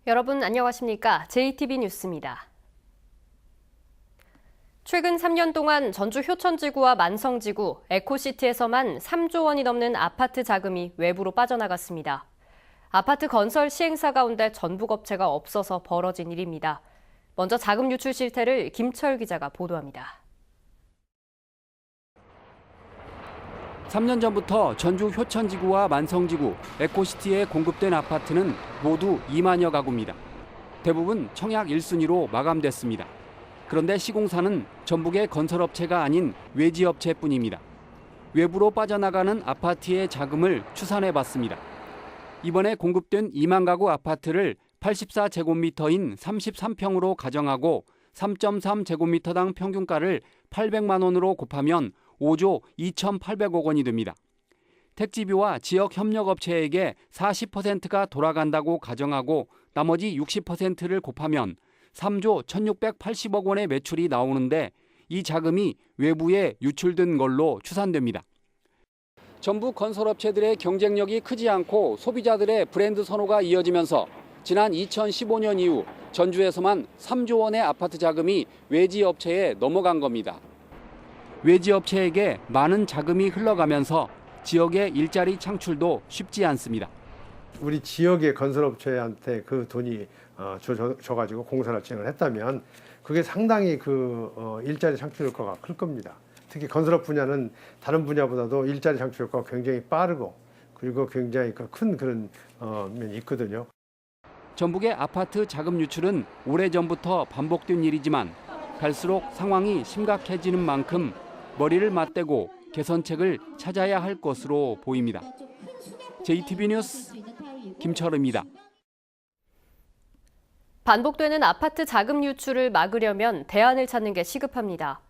여러분 안녕하십니까? JTB 뉴스입니다. 최근 3년 동안 전주 효천지구와 만성지구, 에코시티에서만 3조 원이 넘는 아파트 자금이 외부로 빠져나갔습니다. 아파트 건설 시행사 가운데 전북업체가 없어서 벌어진 일입니다. 먼저 자금 유출 실태를 김철 기자가 보도합니다. 3년 전부터 전주 효천지구와 만성지구, 에코시티에 공급된 아파트는 모두 2만여 가구입니다. 대부분 청약 1순위로 마감됐습니다. 그런데 시공사는 전북의 건설업체가 아닌 외지업체뿐입니다. 외부로 빠져나가는 아파트의 자금을 추산해봤습니다. 이번에 공급된 2만 가구 아파트를 84제곱미터인 33평으로 가정하고 3.3제곱미터당 평균가를 800만 원으로 곱하면 5조 2,800억 원이 됩니다. 택지비와 지역 협력업체에게 40%가 돌아간다고 가정하고 나머지 60%를 곱하면 3조 1,680억 원의 매출이 나오는데 이 자금이 외부에 유출된 걸로 추산됩니다. 전북 건설업체들의 경쟁력이 크지 않고 소비자들의 브랜드 선호가 이어지면서 지난 2015년 이후 전주에서만 3조 원의 아파트 자금이 외지업체에 넘어간 겁니다. 외지업체에게 많은 자금이 흘러가면서 지역의 일자리 창출도 쉽지 않습니다. 우리 지역의 건설업체한테 그 돈이 줘가지고 공사를 진행을 했다면 그게 상당히 일자리 창출 효과가 클 겁니다. 특히 건설업 분야는 다른 분야보다도 일자리 창출 효과가 굉장히 빠르고 그리고 굉장히 큰 그런 면이 있거든요. 전북의 아파트 자금 유출은 오래전부터 반복된 일이지만 갈수록 상황이 심각해지는 만큼 머리를 맞대고 개선책을 찾아야 할 것으로 보입니다. JTB 뉴스 김철우입니다. 반복되는 아파트 자금 유출을 막으려면 대안을 찾는 게 시급합니다.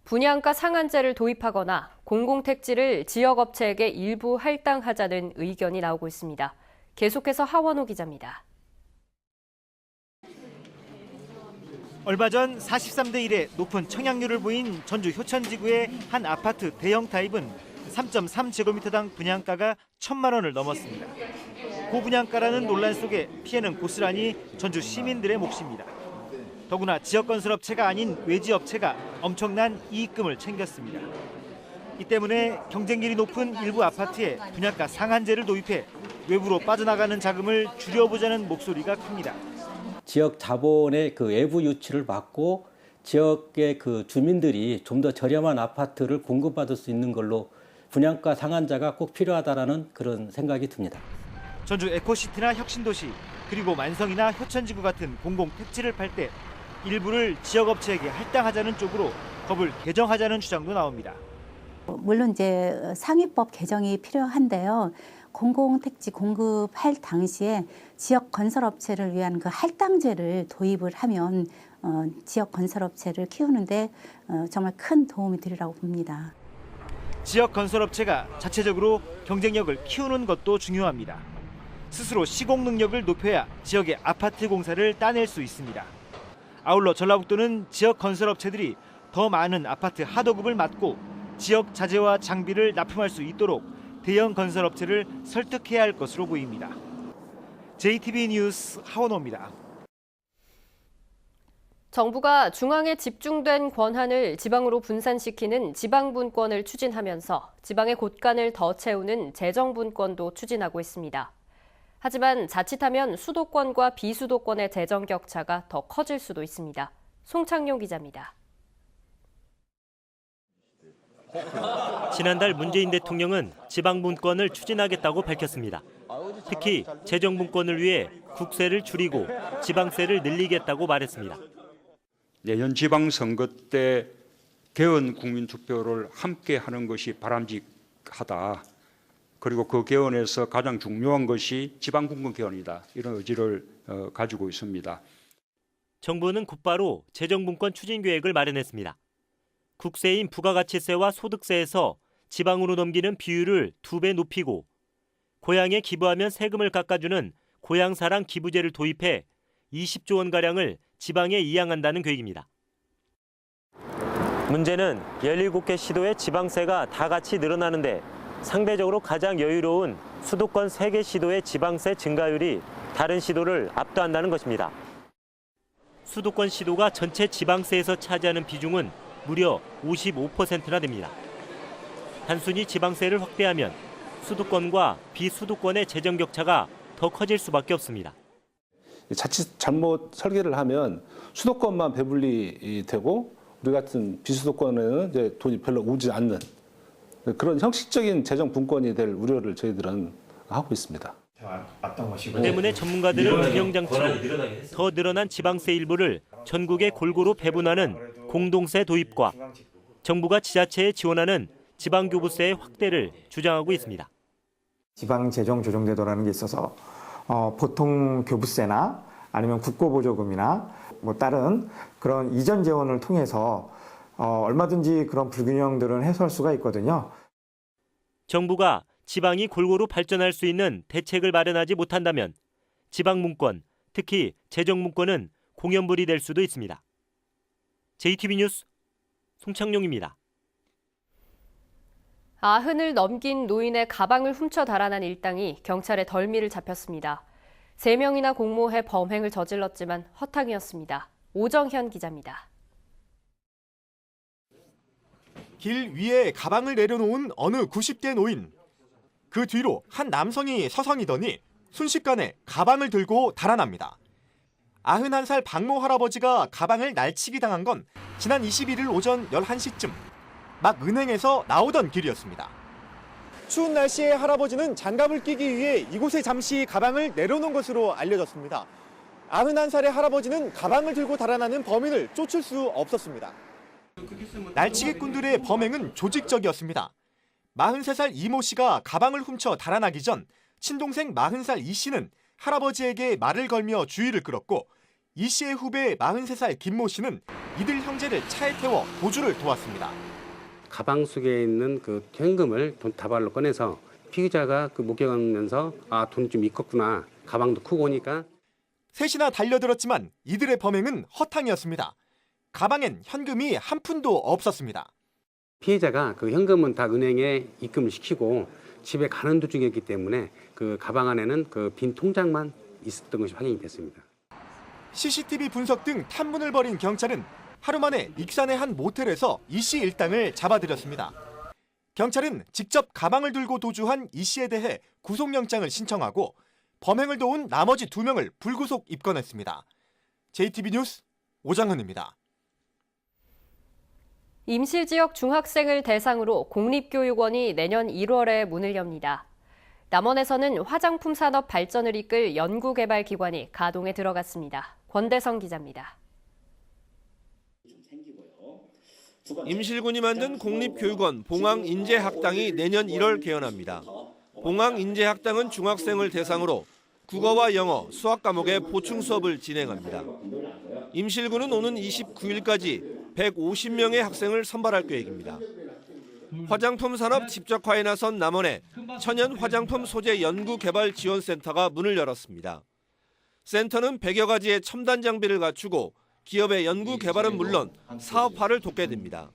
분양가 상한제를 도입하거나 공공택지를 지역업체에게 일부 할당하자는 의견이 나오고 있습니다. 계속해서 하원호 기자입니다. 얼마 전 43대 1의 높은 청약률을 보인 전주 효천지구의 한 아파트 대형 타입은 3.3제곱미터당 분양가가 1,000만 원을 넘었습니다. 고분양가라는 논란 속에 피해는 고스란히 전주 시민들의 몫입니다. 더구나 지역건설업체가 아닌 외지업체가 엄청난 이익금을 챙겼습니다. 이 때문에 경쟁률이 높은 일부 아파트에 분양가 상한제를 도입해 외부로 빠져나가는 자금을 줄여보자는 목소리가 큽니다. 지역 자본의 외부 유출을 막고 지역의 주민들이 좀 더 저렴한 아파트를 공급받을 수 있는 걸로 분양가 상한제가 꼭 필요하다라는 그런 생각이 듭니다. 전주 에코시티나 혁신도시 그리고 만성이나 효천지구 같은 공공택지를 팔 때 일부를 지역업체에게 할당하자는 쪽으로 법을 개정하자는 주장도 나옵니다. 물론 이제 상위법 개정이 필요한데요. 공공택지 공급할 당시에 지역 건설업체를 위한 할당제를 도입을 하면 지역 건설업체를 키우는데 정말 큰 도움이 되리라고 봅니다. 지역 건설업체가 자체적으로 경쟁력을 키우는 것도 중요합니다. 스스로 시공 능력을 높여야 지역의 아파트 공사를 따낼 수 있습니다. 아울러 전라북도는 지역 건설업체들이 더 많은 아파트 하도급을 맡고 지역 자재와 장비를 납품할 수 있도록 대형 건설업체를 설득해야 할 것으로 보입니다. JTB 뉴스 하원호입니다. 정부가 중앙에 집중된 권한을 지방으로 분산시키는 지방분권을 추진하면서 지방의 곳간을 더 채우는 재정분권도 추진하고 있습니다. 하지만 자칫하면 수도권과 비수도권의 재정 격차가 더 커질 수도 있습니다. 송창용 기자입니다. 지난달 문재인 대통령은 지방분권을 추진하겠다고 밝혔습니다. 특히 재정분권을 위해 국세를 줄이고 지방세를 늘리겠다고 말했습니다. 내년 지방선거 때 개헌 국민투표를 함께 하는 것이 바람직하다. 그리고 그 개헌에서 가장 중요한 것이 지방분권 개헌이다. 이런 의지를 가지고 있습니다. 정부는 곧바로 재정분권 추진 계획을 마련했습니다. 국세인 부가가치세와 소득세에서 지방으로 넘기는 비율을 2배 높이고 고향에 기부하면 세금을 깎아주는 고향사랑 기부제를 도입해 20조 원가량을 지방에 이양한다는 계획입니다. 문제는 17개 시도의 지방세가 다 같이 늘어나는데 상대적으로 가장 여유로운 수도권 3개 시도의 지방세 증가율이 다른 시도를 압도한다는 것입니다. 수도권 시도가 전체 지방세에서 차지하는 비중은 무려 55%나 됩니다. 단순히 지방세를 확대하면 수도권과 비수도권의 재정 격차가 더 커질 수밖에 없습니다. 자칫 잘못 설계를 하면 수도권만 배분리 되고 우리 같은 비수도권에는 이제 돈이 별로 오지 않는 그런 형식적인 재정 분권이 될 우려를 저희들은 하고 있습니다. 때문에 전문가들은 균형장치로 더 늘어난 지방세 일부를 전국에 골고루 배분하는 공동세 도입과 정부가 지자체에 지원하는 지방교부세의 확대를 주장하고 있습니다. 지방재정조정제도라는 게 있어서 보통 교부세나 아니면 국고보조금이나 뭐 다른 그런 이전 재원을 통해서 얼마든지 그런 불균형들은 해소할 수가 있거든요. 정부가 지방이 골고루 발전할 수 있는 대책을 마련하지 못한다면 지방 문권, 특히 재정 문권은 공연불이 될 수도 있습니다. JTB 뉴스 송창용입니다. 아흔을 넘긴 노인의 가방을 훔쳐 달아난 일당이 경찰에 덜미를 잡혔습니다. 3명이나 공모해 범행을 저질렀지만 허탕이었습니다. 오정현 기자입니다. 길 위에 가방을 내려놓은 어느 90대 노인. 그 뒤로 한 남성이 서성이더니 순식간에 가방을 들고 달아납니다. 91살 박모 할아버지가 가방을 날치기 당한 건 지난 21일 오전 11시쯤 막 은행에서 나오던 길이었습니다. 추운 날씨에 할아버지는 장갑을 끼기 위해 이곳에 잠시 가방을 내려놓은 것으로 알려졌습니다. 91살의 할아버지는 가방을 들고 달아나는 범인을 쫓을 수 없었습니다. 날치기꾼들의 범행은 조직적이었습니다. 43살 이모 씨가 가방을 훔쳐 달아나기 전 친동생 40살 이 씨는 할아버지에게 말을 걸며 주의를 끌었고 이 씨의 후배 43살 김모 씨는 이들 형제를 차에 태워 도주를 도왔습니다. 가방 속에 있는 그 현금을 돈 다발로 꺼내서 피의자가 그 목격하면서 아, 돈이 좀 있겠구나. 가방도 크고 오니까. 셋이나 달려들었지만 이들의 범행은 허탕이었습니다. 가방엔 현금이 한 푼도 없었습니다. 피해자가 그 현금은 다 은행에 입금을 시키고 집에 가는 도중이었기 때문에 그 가방 안에는 그 빈 통장만 있었던 것이 확인이 됐습니다. CCTV 분석 등 탐문을 벌인 경찰은 하루 만에 익산의 한 모텔에서 이 씨 일당을 잡아들였습니다. 경찰은 직접 가방을 들고 도주한 이 씨에 대해 구속영장을 신청하고 범행을 도운 나머지 2명을 불구속 입건했습니다. JTB 뉴스 오장훈입니다. 임실지역 중학생을 대상으로 공립교육원이 내년 1월에 문을 엽니다. 남원에서는 화장품 산업 발전을 이끌 연구개발 기관이 가동에 들어갔습니다. 권대성 기자입니다. 임실군이 만든 공립교육원 봉황인재학당이 내년 1월 개원합니다. 봉황인재학당은 중학생을 대상으로 국어와 영어, 수학 과목의 보충 수업을 진행합니다. 임실군은 오는 29일까지 150명의 학생을 선발할 계획입니다. 화장품 산업 집적화에 나선 남원에 천연 화장품 소재 연구개발 지원센터가 문을 열었습니다. 센터는 100여 가지의 첨단 장비를 갖추고 기업의 연구 개발은 물론 사업화를 돕게 됩니다.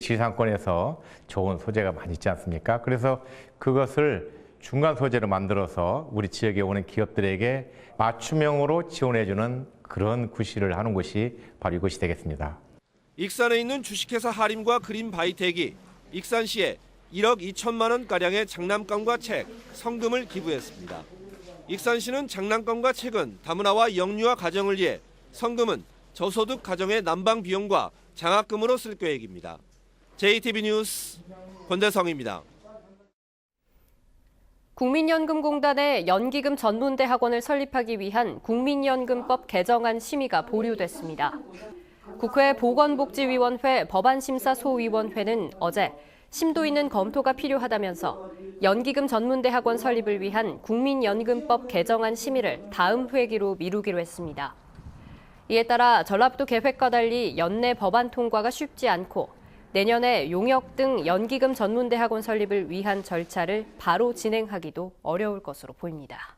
지상권에서 좋은 소재가 많이 있지 않습니까? 그래서 그것을 중간 소재로 만들어서 우리 지역에 오는 기업들에게 맞춤형으로 지원해주는 그런 구실을 하는 곳이 바로 이곳이 되겠습니다. 익산에 있는 주식회사 하림과 그린 바이텍이 익산시에 1억 2천만 원가량의 장난감과 책, 성금을 기부했습니다. 익산시는 장난감과 책은 다문화와 영유아 가정을 위해, 성금은 저소득 가정의 난방 비용과 장학금으로 쓸 계획입니다. JTB 뉴스 권대성입니다. 국민연금공단의 연기금 전문대 학원을 설립하기 위한 국민연금법 개정안 심의가 보류됐습니다. 국회 보건복지위원회 법안심사소위원회는 어제 심도 있는 검토가 필요하다면서 연기금 전문대 학원 설립을 위한 국민연금법 개정안 심의를 다음 회기로 미루기로 했습니다. 이에 따라 전라북도 계획과 달리 연내 법안 통과가 쉽지 않고 내년에 용역 등 연기금 전문대 학원 설립을 위한 절차를 바로 진행하기도 어려울 것으로 보입니다.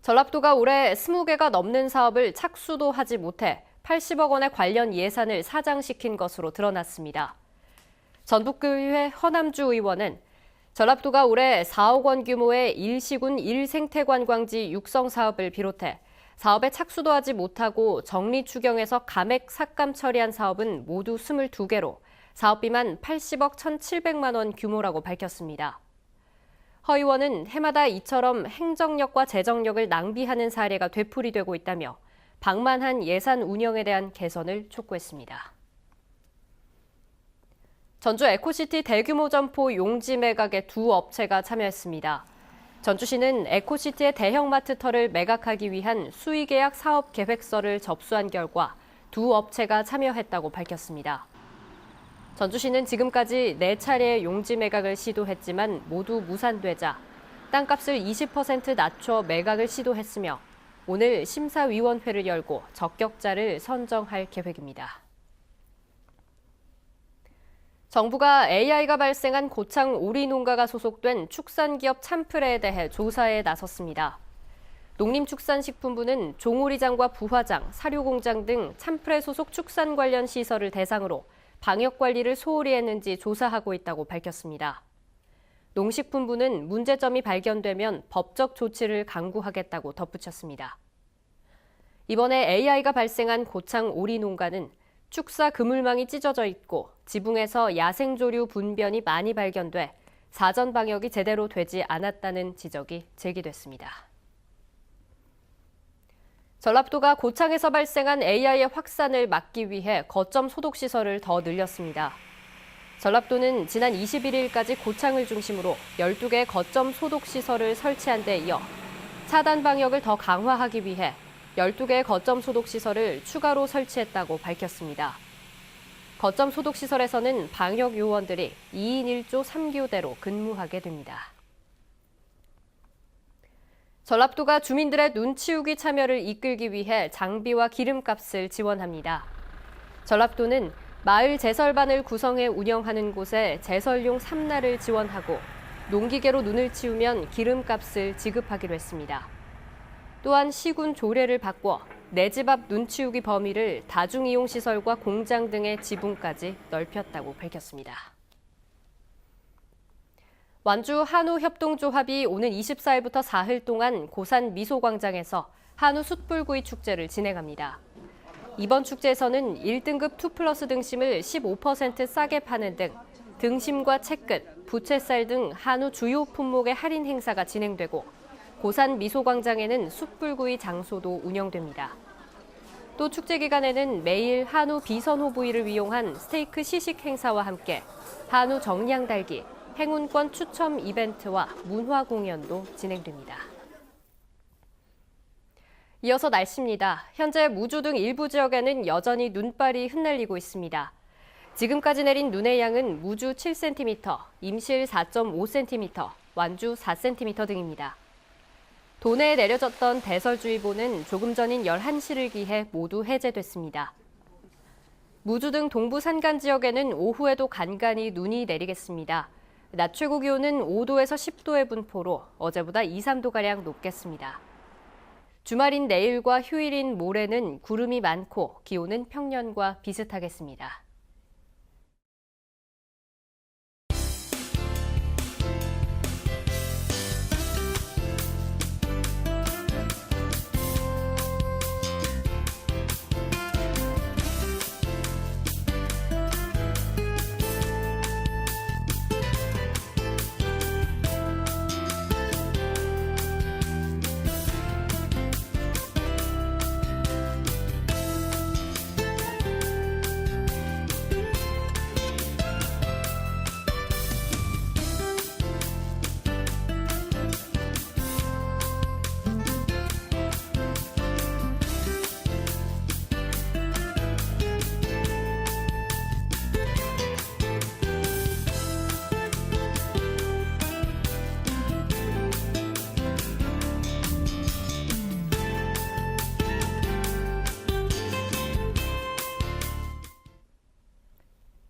전라북도가 올해 20개가 넘는 사업을 착수도 하지 못해 80억 원의 관련 예산을 사장시킨 것으로 드러났습니다. 전북교회 허남주 의원은 전라도가 올해 4억 원 규모의 일시군 1생태관광지 육성 사업을 비롯해 사업에 착수도 하지 못하고 정리 추경에서 감액 삭감 처리한 사업은 모두 22개로 사업비만 80억 1,700만 원 규모라고 밝혔습니다. 허 의원은 해마다 이처럼 행정력과 재정력을 낭비하는 사례가 되풀이되고 있다며 방만한 예산 운영에 대한 개선을 촉구했습니다. 전주 에코시티 대규모 점포 용지 매각에 두 업체가 참여했습니다. 전주시는 에코시티의 대형마트터를 매각하기 위한 수의계약 사업계획서를 접수한 결과 두 업체가 참여했다고 밝혔습니다. 전주시는 지금까지 4차례의 용지 매각을 시도했지만 모두 무산되자 땅값을 20% 낮춰 매각을 시도했으며 오늘 심사위원회를 열고 적격자를 선정할 계획입니다. 정부가 AI가 발생한 고창 오리 농가가 소속된 축산기업 참프레에 대해 조사에 나섰습니다. 농림축산식품부는 종오리장과 부화장, 사료공장 등 참프레 소속 축산 관련 시설을 대상으로 방역관리를 소홀히 했는지 조사하고 있다고 밝혔습니다. 농식품부는 문제점이 발견되면 법적 조치를 강구하겠다고 덧붙였습니다. 이번에 AI가 발생한 고창 오리 농가는 축사 그물망이 찢어져 있고 지붕에서 야생조류 분변이 많이 발견돼 사전 방역이 제대로 되지 않았다는 지적이 제기됐습니다. 전라도가 고창에서 발생한 AI의 확산을 막기 위해 거점 소독 시설을 더 늘렸습니다. 전라도는 지난 21일까지 고창을 중심으로 12개 거점 소독 시설을 설치한 데 이어 차단 방역을 더 강화하기 위해 12개의 거점 소독 시설을 추가로 설치했다고 밝혔습니다. 거점 소독 시설에서는 방역 요원들이 2인 1조 3교대로 근무하게 됩니다. 전라도가 주민들의 눈치우기 참여를 이끌기 위해 장비와 기름값을 지원합니다. 전라도는 마을 제설반을 구성해 운영하는 곳에 제설용 삼날을 지원하고 농기계로 눈을 치우면 기름값을 지급하기로 했습니다. 또한 시군 조례를 바꿔 내 집 앞 눈치우기 범위를 다중이용시설과 공장 등의 지붕까지 넓혔다고 밝혔습니다. 완주 한우협동조합이 오는 24일부터 사흘 동안 고산 미소광장에서 한우 숯불구이 축제를 진행합니다. 이번 축제에서는 1등급 2플러스 등심을 15% 싸게 파는 등 등심과 채끝, 부채살 등 한우 주요 품목의 할인 행사가 진행되고 고산 미소광장에는 숯불구이 장소도 운영됩니다. 또 축제 기간에는 매일 한우 비선호 부위를 이용한 스테이크 시식 행사와 함께 한우 정량 달기, 행운권 추첨 이벤트와 문화 공연도 진행됩니다. 이어서 날씨입니다. 현재 무주 등 일부 지역에는 여전히 눈발이 흩날리고 있습니다. 지금까지 내린 눈의 양은 무주 7cm, 임실 4.5cm, 완주 4cm 등입니다. 도내에 내려졌던 대설주의보는 조금 전인 11시를 기해 모두 해제됐습니다. 무주 등 동부 산간 지역에는 오후에도 간간히 눈이 내리겠습니다. 낮 최고 기온은 5도에서 10도의 분포로 어제보다 2, 3도가량 높겠습니다. 주말인 내일과 휴일인 모레는 구름이 많고 기온은 평년과 비슷하겠습니다.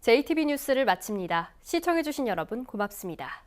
JTB 뉴스를 마칩니다. 시청해주신 여러분 고맙습니다.